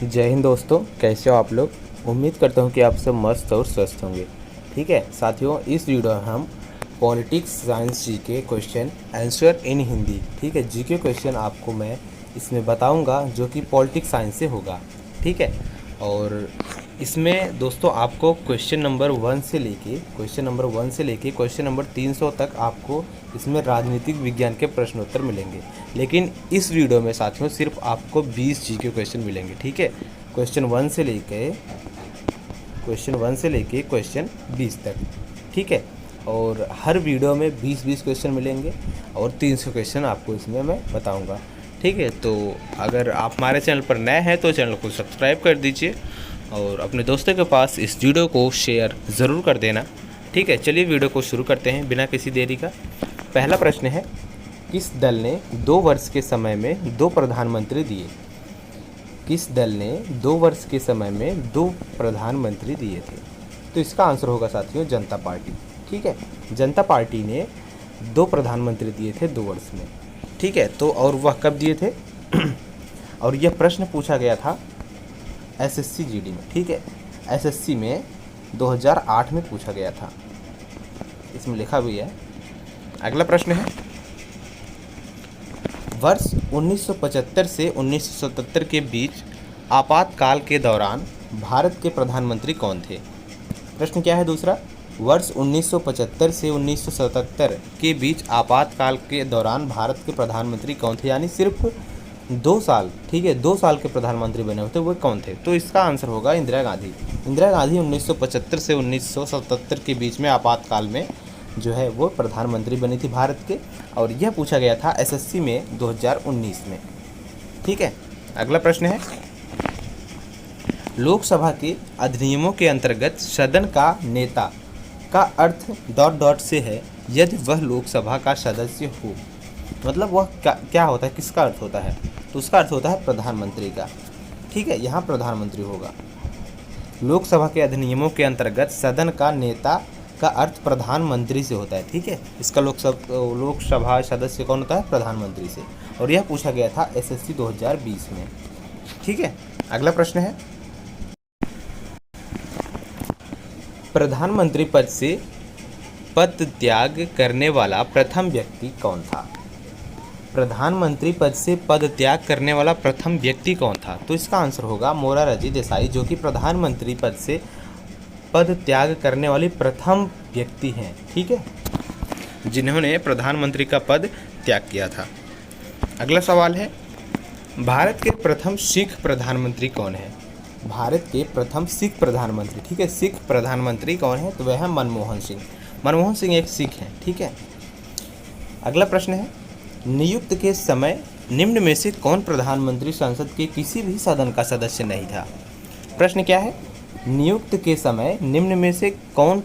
जय हिंद दोस्तों, कैसे हो आप लोग। उम्मीद करता हूँ कि आप सब मस्त और स्वस्थ होंगे। ठीक है साथियों, इस वीडियो में हम politics science GK question answer in Hindi, ठीक है, जीके क्वेश्चन आपको मैं इसमें बताऊंगा जो कि पॉलिटिक्स साइंस से होगा। ठीक है, और इसमें दोस्तों आपको क्वेश्चन नंबर 1 से लेके क्वेश्चन नंबर 300 तक आपको इसमें राजनीतिक विज्ञान के प्रश्नोत्तर मिलेंगे। लेकिन इस वीडियो में साथियों सिर्फ आपको 20 जी के क्वेश्चन मिलेंगे। ठीक है, क्वेश्चन 1 से लेके क्वेश्चन 20 तक। ठीक है, और हर वीडियो में 20-20 क्वेश्चन मिलेंगे और 300 क्वेश्चन आपको इसमें मैं बताऊंगा। ठीक है, तो अगर आप हमारे चैनल पर नए हैं तो चैनल को सब्सक्राइब कर दीजिए और अपने दोस्तों के पास इस वीडियो को शेयर ज़रूर कर देना। ठीक है, चलिए वीडियो को शुरू करते हैं बिना किसी देरी का। पहला प्रश्न है, किस दल ने 2 वर्ष के समय में 2 प्रधानमंत्री दिए? किस दल ने 2 वर्ष के समय में 2 प्रधानमंत्री दिए थे? तो इसका आंसर होगा साथियों जनता पार्टी। ठीक है, जनता पार्टी ने 2 प्रधानमंत्री दिए थे 2 वर्ष में। ठीक है, तो और वह कब दिए थे? और यह प्रश्न पूछा गया था एसएससी जीडी में। ठीक है, एसएससी में 2008 में पूछा गया था, इसमें लिखा भी है। अगला प्रश्न है, वर्ष 1975 से 1977 के बीच आपातकाल के दौरान भारत के प्रधानमंत्री कौन थे? प्रश्न क्या है दूसरा, वर्ष 1975 से 1977 के बीच आपातकाल के दौरान भारत के प्रधानमंत्री कौन थे? यानी सिर्फ 2 साल, ठीक है, 2 साल के प्रधानमंत्री बने होते, वो कौन थे? तो इसका आंसर होगा इंदिरा गांधी। इंदिरा गांधी 1975 से 1977 के बीच में आपातकाल में जो है वो प्रधानमंत्री बनी थी भारत के, और यह पूछा गया था एसएससी में 2019 में। ठीक है, अगला प्रश्न है, लोकसभा के अधिनियमों के अंतर्गत सदन का नेता का अर्थ ... से है यदि वह लोकसभा का सदस्य हो। मतलब वह क्या होता है, किसका अर्थ होता है? तो उसका अर्थ होता है प्रधानमंत्री का। ठीक है, यहाँ प्रधानमंत्री होगा। लोकसभा के अधिनियमों के अंतर्गत सदन का नेता का अर्थ प्रधानमंत्री से होता है। ठीक है, इसका लोकसभा सदस्य कौन होता है? प्रधानमंत्री से, और यह पूछा गया था एसएससी 2020 में। ठीक है, अगला प्रश्न है, प्रधानमंत्री पद से पद त्याग करने वाला प्रथम व्यक्ति कौन था? प्रधानमंत्री पद से पद त्याग करने वाला प्रथम व्यक्ति कौन था? तो इसका आंसर होगा मोरारजी देसाई, जो कि प्रधानमंत्री पद से पद त्याग करने वाले प्रथम व्यक्ति हैं। ठीक है, जिन्होंने प्रधानमंत्री का पद त्याग किया था। अगला सवाल है, भारत के प्रथम सिख प्रधानमंत्री कौन है? भारत के प्रथम सिख प्रधानमंत्री, ठीक है, सिख प्रधानमंत्री कौन है? तो वह है मनमोहन सिंह। मनमोहन सिंह एक सिख हैं। ठीक है, अगला प्रश्न है, नियुक्त के समय निम्न में से कौन प्रधानमंत्री संसद के किसी भी सदन का सदस्य नहीं था? प्रश्न क्या है, नियुक्त के समय निम्न में से कौन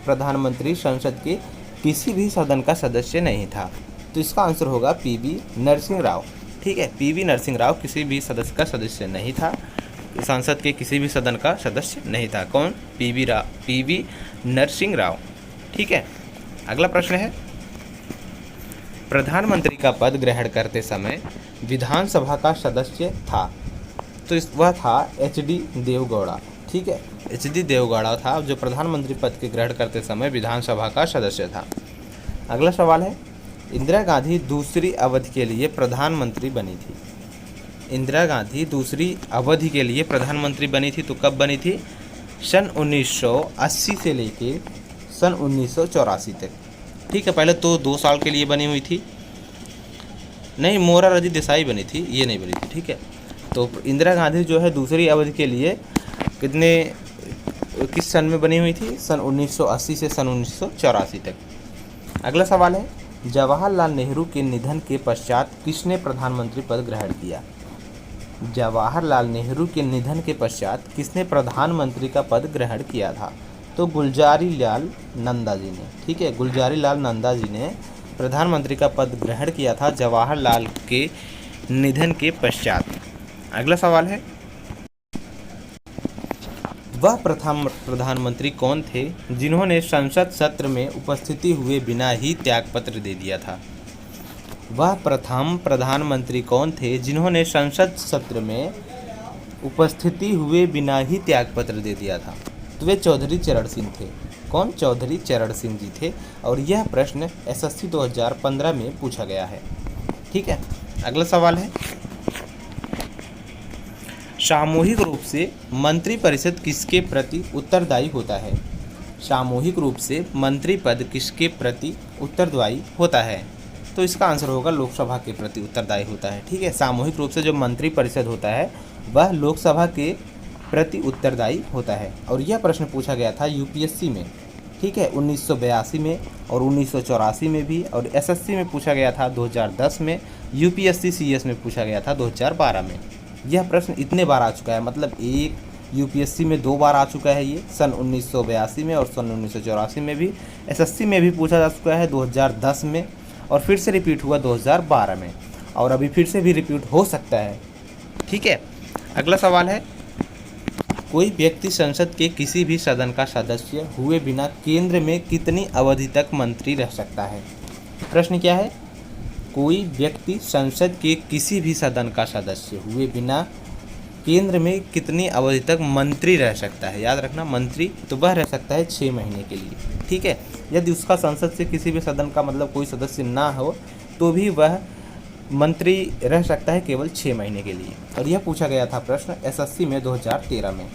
प्रधानमंत्री संसद के किसी भी सदन का सदस्य नहीं था? तो इसका आंसर होगा पीवी नरसिंह राव। ठीक है, पीवी नरसिंह राव किसी भी सदस्य का सदस्य नहीं था, संसद के किसी भी सदन का सदस्य नहीं था। कौन? पीवी नरसिंह राव। ठीक है, अगला प्रश्न है, प्रधानमंत्री का पद ग्रहण करते समय विधानसभा का सदस्य था? तो वह था एचडी देवगौड़ा। ठीक है, एचडी देवगौड़ा था जो प्रधानमंत्री पद के ग्रहण करते समय विधानसभा का सदस्य था। अगला सवाल है, इंदिरा गांधी दूसरी अवधि के लिए प्रधानमंत्री बनी थी? इंदिरा गांधी दूसरी अवधि के लिए प्रधानमंत्री बनी थी, तो कब बनी थी? सन 1980 से लेके सन 1984 तक। ठीक है, पहले तो 2 साल के लिए बनी हुई थी। नहीं, मोरारजी देसाई बनी थी, ये नहीं बनी थी। ठीक है, तो इंदिरा गांधी जो है दूसरी अवधि के लिए किस सन में बनी हुई थी? सन 1980 से सन 1984 तक। अगला सवाल है, जवाहरलाल नेहरू के निधन के पश्चात किसने प्रधानमंत्री पद ग्रहण किया? जवाहरलाल नेहरू के निधन के पश्चात किसने प्रधानमंत्री का पद ग्रहण किया था? तो गुलजारी लाल नंदा जी ने। ठीक है, गुलजारी लाल नंदा जी ने प्रधानमंत्री का पद ग्रहण किया था जवाहरलाल के निधन के पश्चात। अगला सवाल है, वह प्रथम प्रधानमंत्री कौन थे जिन्होंने संसद सत्र में उपस्थिति हुए बिना ही त्यागपत्र दे दिया था? वह प्रथम प्रधानमंत्री कौन थे जिन्होंने संसद सत्र में उपस्थिति हुए बिना ही त्यागपत्र दे दिया था? तो वे चौधरी चरण सिंह थे। कौन? चौधरी चरण सिंह जी थे। और यह प्रश्न एसएससी 2015 में पूछा गया है। ठीक है, अगला सवाल है, सामूहिक रूप से मंत्रिपरिषद किसके प्रति उत्तरदायी होता है? सामूहिक रूप से मंत्रिपद किसके प्रति उत्तरदायी होता है? तो इसका आंसर होगा लोकसभा के प्रति उत्तरदायी होता है। ठीक है, सामूहिक रूप से जो मंत्रिपरिषद होता है वह लोकसभा के प्रति उत्तरदायी होता है। और यह प्रश्न पूछा गया था यूपीएससी में। ठीक है, 1982 में और 1984 में भी, और एसएससी में पूछा गया था 2010 में, यूपीएससी सीएस में पूछा गया था 2012 में। यह प्रश्न इतने बार आ चुका है, मतलब एक यूपीएससी में 2 बार आ चुका है ये, सन 1982 में और सन 1984 में भी। एसएससी में भी पूछा जा चुका है 2010 में, और फिर से रिपीट हुआ 2012 में, और अभी फिर से भी रिपीट हो सकता है। ठीक है, अगला सवाल है, कोई व्यक्ति संसद के किसी भी सदन का सदस्य हुए बिना केंद्र में कितनी अवधि तक मंत्री रह सकता है? प्रश्न क्या है? कोई व्यक्ति संसद के किसी भी सदन का सदस्य हुए बिना केंद्र में कितनी अवधि तक मंत्री रह सकता है? याद रखना, मंत्री तो वह रह सकता है 6 महीने के लिए। ठीक है, यदि उसका संसद से किसी भी सदन का मतलब कोई सदस्य ना हो तो भी वह मंत्री रह सकता है केवल 6 महीने के लिए। और यह पूछा गया था प्रश्न एसएससी में 2013 में।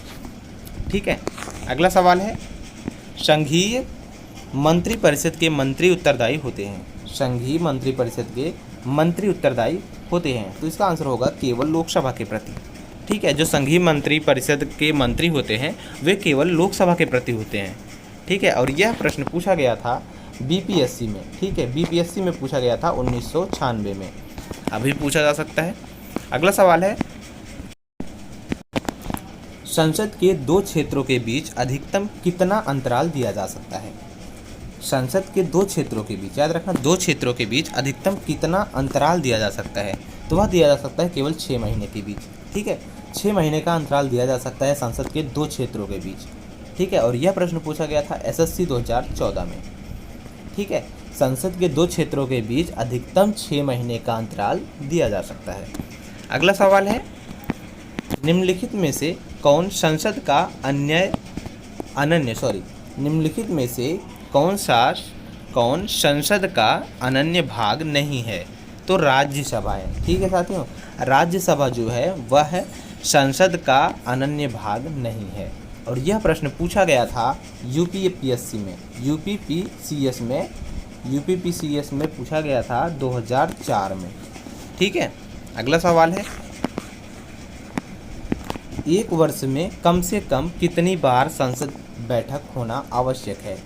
ठीक है, अगला सवाल है, संघीय मंत्रिपरिषद के मंत्री उत्तरदायी होते हैं। संघीय मंत्रिपरिषद के मंत्री उत्तरदायी होते हैं, तो इसका आंसर होगा केवल लोकसभा के प्रति। ठीक है, जो संघीय मंत्रिपरिषद के मंत्री होते हैं वे केवल लोकसभा के प्रति होते हैं। ठीक है, और यह प्रश्न पूछा गया था बीपीएससी में। ठीक है, बीपीएससी में पूछा गया था 1996 में, अभी पूछा जा सकता है। अगला सवाल है, संसद के 2 क्षेत्रों के बीच अधिकतम कितना अंतराल दिया जा सकता है? संसद के 2 क्षेत्रों के बीच, याद रखना, 2 क्षेत्रों के बीच अधिकतम कितना अंतराल दिया जा सकता है? तो वह दिया जा सकता है केवल 6 महीने के बीच। ठीक है, 6 महीने का अंतराल दिया जा सकता है संसद के 2 क्षेत्रों के बीच। ठीक है, और यह प्रश्न पूछा गया था एसएससी 2014 में। ठीक है, संसद के 2 क्षेत्रों के बीच अधिकतम 6 महीने का अंतराल दिया जा सकता है। अगला सवाल है, निम्नलिखित में से कौन संसद का निम्नलिखित में से कौन संसद का अनन्य भाग नहीं है? तो राज्यसभा है। ठीक है साथियों, राज्यसभा जो है वह संसद का अनन्य भाग नहीं है। और यह प्रश्न पूछा गया था यूपीपीएससी में, यूपीपीसीएस में पूछा गया था 2004 में। ठीक है, अगला सवाल है, एक वर्ष में कम से कम कितनी बार संसद बैठक होना आवश्यक है?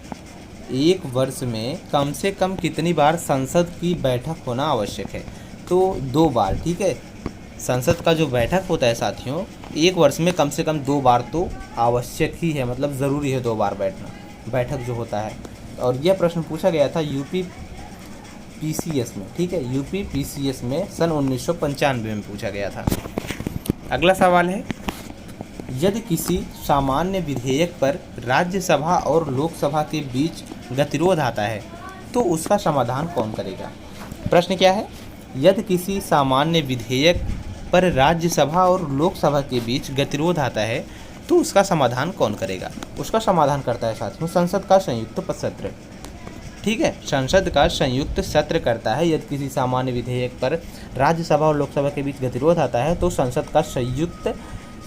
एक वर्ष में कम से कम कितनी बार संसद की बैठक होना आवश्यक है? तो 2 बार। ठीक है, संसद का जो बैठक होता है साथियों, एक वर्ष में कम से कम 2 बार तो आवश्यक ही है, मतलब ज़रूरी है 2 बार बैठक जो होता है। और यह प्रश्न पूछा गया था यूपीपीसीएस में। ठीक है, यूपीपीसीएस में सन 1995 में पूछा गया था। अगला सवाल है, यदि किसी सामान्य विधेयक पर राज्यसभा और लोकसभा के बीच गतिरोध आता है तो उसका समाधान कौन करेगा? प्रश्न क्या है? यदि किसी सामान्य विधेयक पर राज्यसभा और लोकसभा के बीच गतिरोध आता है तो उसका समाधान कौन करेगा? उसका समाधान करता है साथियों संसद का संयुक्त सत्र। ठीक है, संसद का संयुक्त सत्र करता है। यदि किसी सामान्य विधेयक पर राज्यसभा और लोकसभा के बीच गतिरोध आता है तो संसद का संयुक्त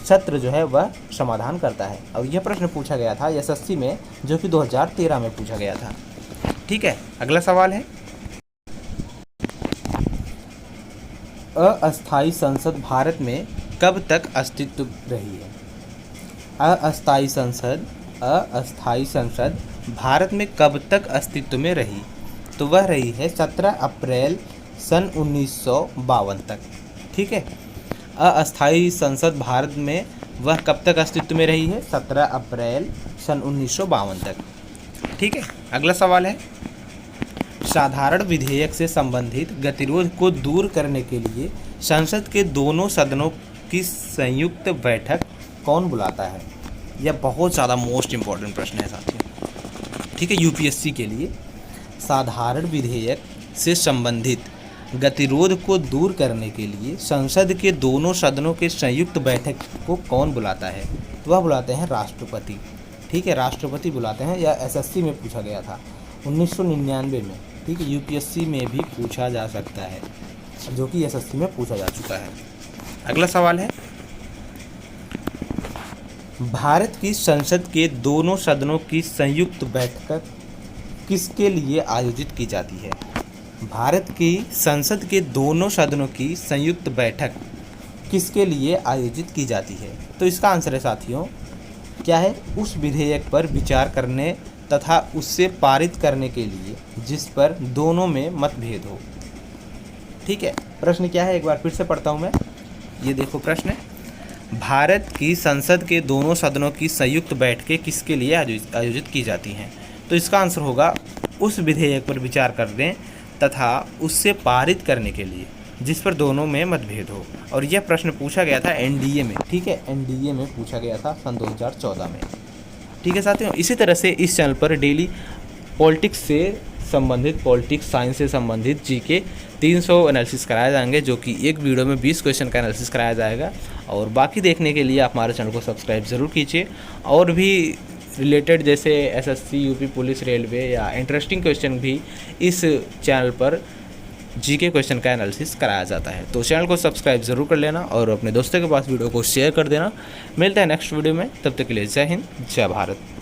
सत्र जो है वह समाधान करता है। और यह प्रश्न पूछा गया था एसएससी में, जो कि 2013 में पूछा गया था। ठीक है, अगला सवाल है, अस्थायी संसद भारत में कब तक अस्तित्व रही है? अस्थायी संसद भारत में कब तक अस्तित्व में रही? तो वह रही है 17 अप्रैल सन 1952 तक। ठीक है, अस्थायी संसद भारत में वह कब तक अस्तित्व में रही है? 17 अप्रैल सन 1952 तक। ठीक है, अगला सवाल है, साधारण विधेयक से संबंधित गतिरोध को दूर करने के लिए संसद के दोनों सदनों की संयुक्त बैठक कौन बुलाता है? यह बहुत ज़्यादा मोस्ट इम्पॉर्टेंट प्रश्न है साथियों। ठीक है, यूपीएससी के लिए साधारण विधेयक से संबंधित गतिरोध को दूर करने के लिए संसद के दोनों सदनों के संयुक्त बैठक को कौन बुलाता है? तो वह बुलाते हैं राष्ट्रपति। ठीक है, राष्ट्रपति बुलाते हैं। यह एसएससी में पूछा गया था 1999 में। ठीक है, यूपीएससी में भी पूछा जा सकता है, जो कि एसएससी में पूछा जा चुका है। अगला सवाल है, भारत की संसद के दोनों सदनों की संयुक्त बैठक किसके लिए आयोजित की जाती है? भारत की संसद के दोनों सदनों की संयुक्त बैठक किसके लिए आयोजित की जाती है? तो इसका आंसर है साथियों, क्या है? उस विधेयक पर विचार करने तथा उससे पारित करने के लिए जिस पर दोनों में मतभेद हो। ठीक है, प्रश्न क्या है, एक बार फिर से पढ़ता हूँ मैं। ये देखो प्रश्न है, भारत की संसद के दोनों सदनों की संयुक्त बैठकें किसके लिए आयोजित की जाती हैं? तो इसका आंसर होगा उस विधेयक पर विचार करने तथा उससे पारित करने के लिए जिस पर दोनों में मतभेद हो। और यह प्रश्न पूछा गया था एनडीए में। ठीक है, एनडीए में पूछा गया था सन 2014 में। ठीक है साथियों, इसी तरह से इस चैनल पर डेली पॉलिटिक्स से संबंधित, पॉलिटिक्स साइंस से संबंधित जीके 300 एनालिसिस कराए जाएंगे, जो कि एक वीडियो में 20 क्वेश्चन का एनालिसिस कराया जाएगा। और बाकी देखने के लिए आप हमारे चैनल को सब्सक्राइब ज़रूर कीजिए। और भी रिलेटेड जैसे एसएससी, यूपी पुलिस, रेलवे या इंटरेस्टिंग क्वेश्चन भी इस चैनल पर जीके क्वेश्चन का एनालिसिस कराया जाता है। तो चैनल को सब्सक्राइब ज़रूर कर लेना और अपने दोस्तों के पास वीडियो को शेयर कर देना। मिलते हैं नेक्स्ट वीडियो में, तब तक के लिए जय हिंद, जय भारत।